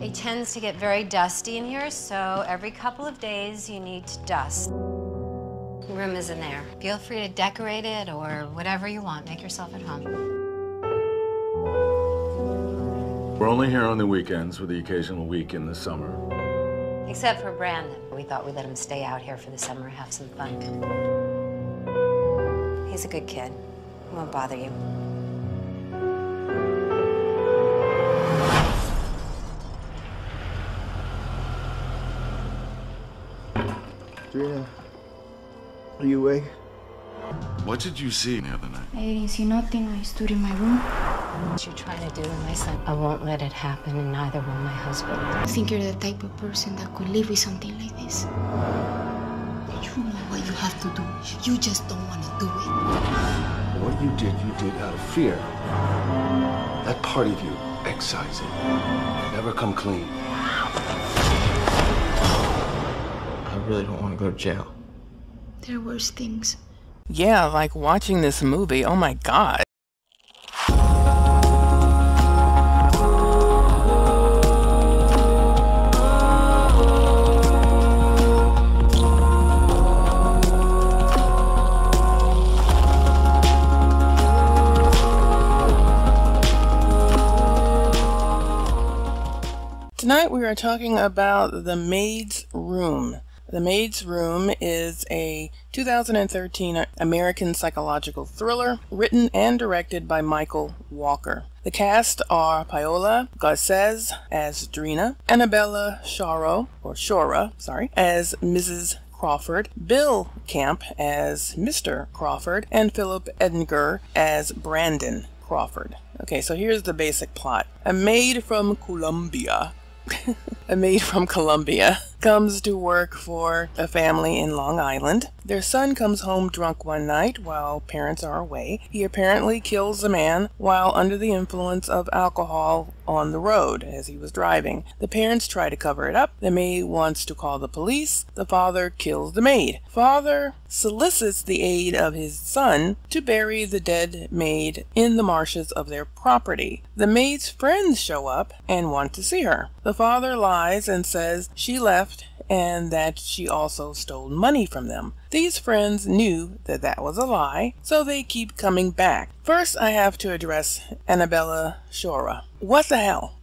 It tends to get very dusty in here, so every couple of days you need to dust. The room is in there. Feel free to decorate it or whatever you want. Make yourself at home. We're only here on the weekends with the occasional week in the summer. Except for Brandon. We thought we'd let him stay out here for the summer, have some fun. He's a good kid. He won't bother you. Drina, are you awake? What did you see the other night? I didn't see nothing. I stood in my room. What you're trying to do to my son, I won't let it happen, and neither will my husband. I think you're the type of person that could live with something like this. You know what you have to do. You just don't want to do it. What you did out of fear. That part of you, excise it. Never come clean. I really don't want to go to jail. There are worse things. Yeah, like watching this movie. Oh my God. Tonight we are talking about The Maid's Room. The Maid's Room is a 2013 American psychological thriller written and directed by Michael Walker. The cast are Paola, Garces as Drina, Annabella Sciorra, as Mrs. Crawford, Bill Camp as Mr. Crawford, and Philip Ettinger as Brandon Crawford. Okay, so here's the basic plot. A maid from Colombia comes to work for a family in Long Island. Their son comes home drunk one night while parents are away. He apparently kills a man while under the influence of alcohol on the road as he was driving. The parents try to cover it up. The maid wants to call the police. The father kills the maid. Father solicits the aid of his son to bury the dead maid in the marshes of their property. The maid's friends show up and want to see her. The father lies and says she left and that she also stole money from them. These friends knew that that was a lie, so they keep coming back. First, I have to address Annabella Sciorra. What the hell?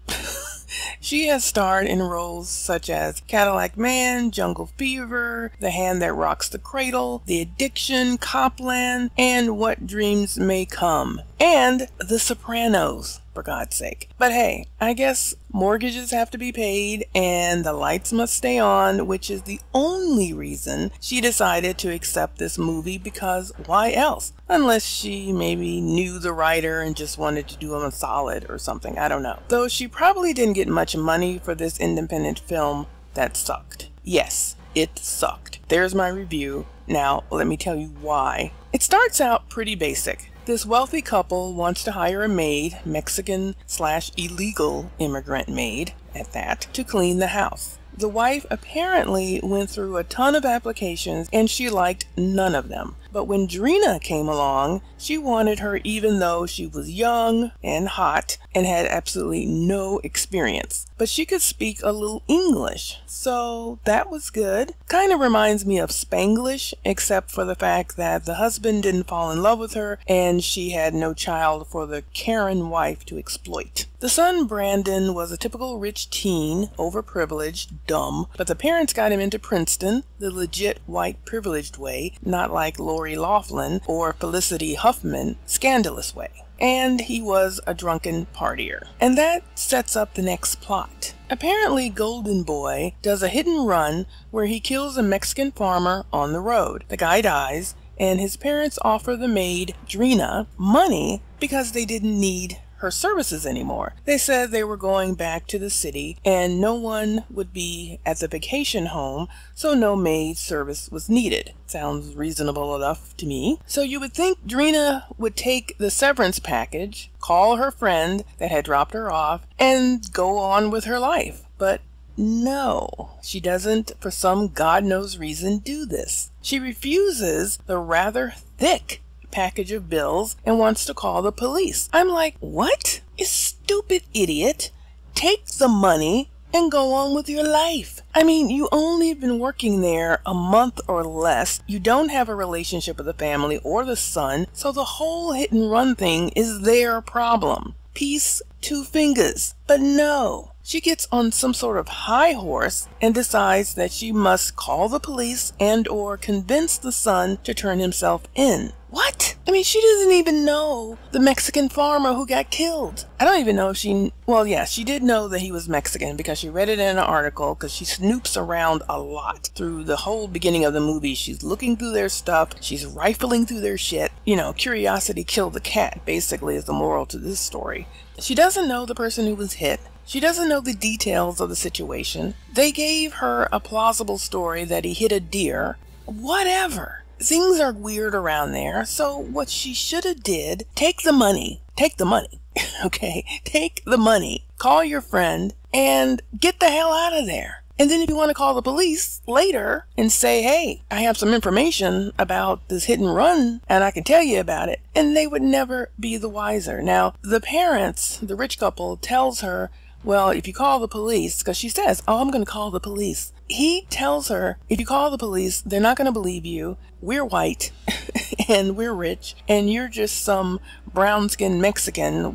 She has starred in roles such as Cadillac Man, Jungle Fever, The Hand That Rocks the Cradle, The Addiction, Copland, and What Dreams May Come, and The Sopranos, for God's sake. But hey, I guess mortgages have to be paid and the lights must stay on, which is the only reason she decided to accept this movie, because why else? Unless she maybe knew the writer and just wanted to do him a solid or something, I don't know. Though she probably didn't get much money for this independent film that sucked. Yes, it sucked. There's my review. Now, let me tell you why. It starts out pretty basic. This wealthy couple wants to hire a maid, Mexican/illegal immigrant maid at that, to clean the house. The wife apparently went through a ton of applications and she liked none of them. But when Drina came along, she wanted her even though she was young and hot and had absolutely no experience. But she could speak a little English, so that was good. Kind of reminds me of Spanglish, except for the fact that the husband didn't fall in love with her and she had no child for the Karen wife to exploit. The son, Brandon, was a typical rich teen, overprivileged, dumb, but the parents got him into Princeton, the legit white privileged way, not like Lori Loughlin or Felicity Huffman, scandalous way. And he was a drunken partier. And that sets up the next plot. Apparently, Golden Boy does a hit and run where he kills a Mexican farmer on the road. The guy dies, and his parents offer the maid, Drina, money because they didn't need her services anymore. They said they were going back to the city and no one would be at the vacation home, so no maid service was needed. Sounds reasonable enough to me. So you would think Drina would take the severance package, call her friend that had dropped her off, and go on with her life. But no, she doesn't, for some God knows reason, do this. She refuses the rather thick package of bills and wants to call the police. I'm like, what? You stupid idiot. Take the money and go on with your life. I mean, you only been working there a month or less. You don't have a relationship with the family or the son, so the whole hit and run thing is their problem. Peace, two fingers. But no, she gets on some sort of high horse and decides that she must call the police and or convince the son to turn himself in. What? I mean, she doesn't even know the Mexican farmer who got killed. I don't even know if she... Well, yeah, she did know that he was Mexican because she read it in an article, because she snoops around a lot through the whole beginning of the movie. She's looking through their stuff. She's rifling through their shit. You know, curiosity killed the cat, basically, is the moral to this story. She doesn't know the person who was hit. She doesn't know the details of the situation. They gave her a plausible story that he hit a deer. Whatever. Things are weird around there, so what she should have did, take the money, okay, take the money, call your friend, and get the hell out of there. And then if you want to call the police later and say, hey, I have some information about this hit and run, and I can tell you about it, and they would never be the wiser. Now, the parents, the rich couple, tells her, well, if you call the police, because she says, oh, I'm going to call the police. He tells her, if you call the police, they're not going to believe you. We're white and we're rich and you're just some brown-skinned Mexican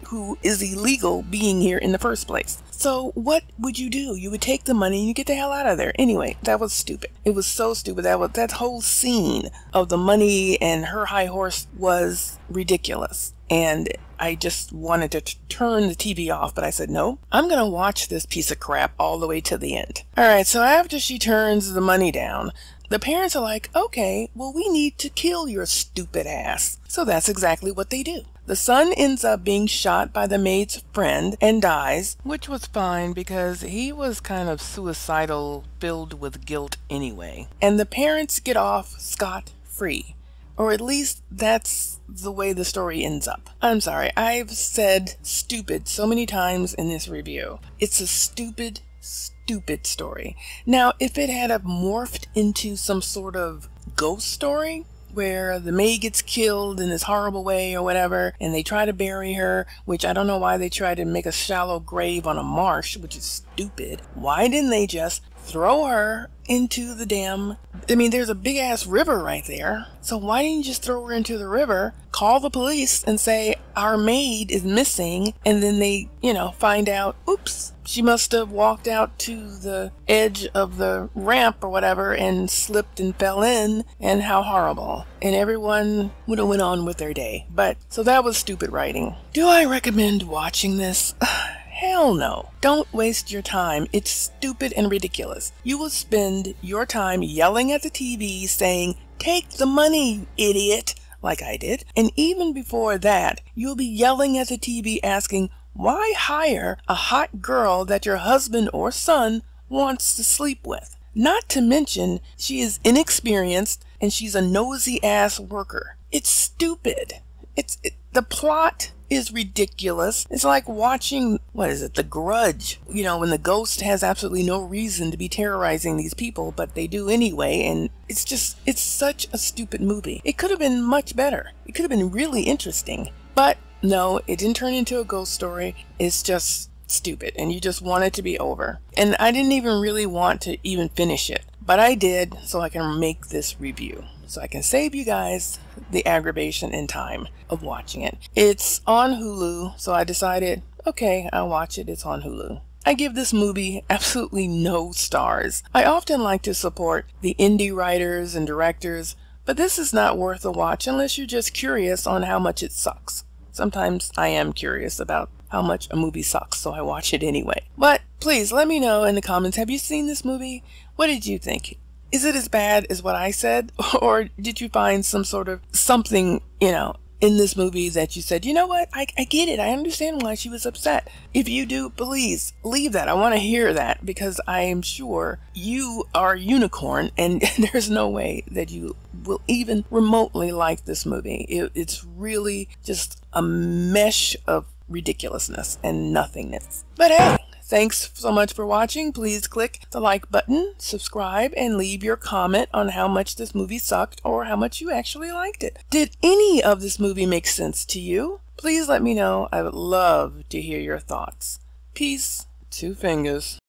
who is illegal being here in the first place. So what would you do? You would take the money and you get the hell out of there. Anyway, that was stupid. It was so stupid. That whole scene of the money and her high horse was ridiculous. And I just wanted to turn the TV off, but I said, no, I'm going to watch this piece of crap all the way to the end. All right, so after she turns the money down, the parents are like, okay, well, we need to kill your stupid ass. So that's exactly what they do. The son ends up being shot by the maid's friend and dies, which was fine because he was kind of suicidal, filled with guilt anyway. And the parents get off scot-free. Or at least that's the way the story ends up. I'm sorry, I've said stupid so many times in this review. It's a stupid story. Now, if it had morphed into some sort of ghost story, where the maid gets killed in this horrible way or whatever, and they try to bury her, which I don't know why they tried to make a shallow grave on a marsh, which is stupid. Why didn't they just throw her into the damn... I mean, there's a big ass river right there. So why didn't you just throw her into the river, call the police and say, our maid is missing, and then they, find out, oops, she must have walked out to the edge of the ramp or whatever and slipped and fell in, and how horrible. And everyone would have went on with their day. But, so that was stupid writing. Do I recommend watching this? Hell no. Don't waste your time. It's stupid and ridiculous. You will spend your time yelling at the TV saying, take the money, idiot, like I did. And even before that, you'll be yelling at the TV asking, why hire a hot girl that your husband or son wants to sleep with? Not to mention, she is inexperienced and she's a nosy ass worker. It's stupid. The plot is ridiculous. It's like watching, The Grudge, when the ghost has absolutely no reason to be terrorizing these people, but they do anyway, and it's such a stupid movie. It could have been much better. It could have been really interesting, but no, it didn't turn into a ghost story. It's just stupid, and you just want it to be over. And I didn't even really want to even finish it, but I did so I can make this review. So I can save you guys the aggravation and time of watching it. It's on Hulu, so I decided, okay, I'll watch it. It's on Hulu. I give this movie absolutely no stars. I often like to support the indie writers and directors, but this is not worth a watch unless you're just curious on how much it sucks. Sometimes I am curious about how much a movie sucks, so I watch it anyway. But please let me know in the comments, have you seen this movie? What did you think? Is it as bad as what I said? Or did you find some sort of something, in this movie that you said, you know what, I get it. I understand why she was upset. If you do, please leave that. I want to hear that because I am sure you are a unicorn and there's no way that you will even remotely like this movie. It's really just a mesh of ridiculousness and nothingness. But hey, thanks so much for watching. Please click the like button, subscribe, and leave your comment on how much this movie sucked or how much you actually liked it. Did any of this movie make sense to you? Please let me know. I would love to hear your thoughts. Peace. 2 fingers.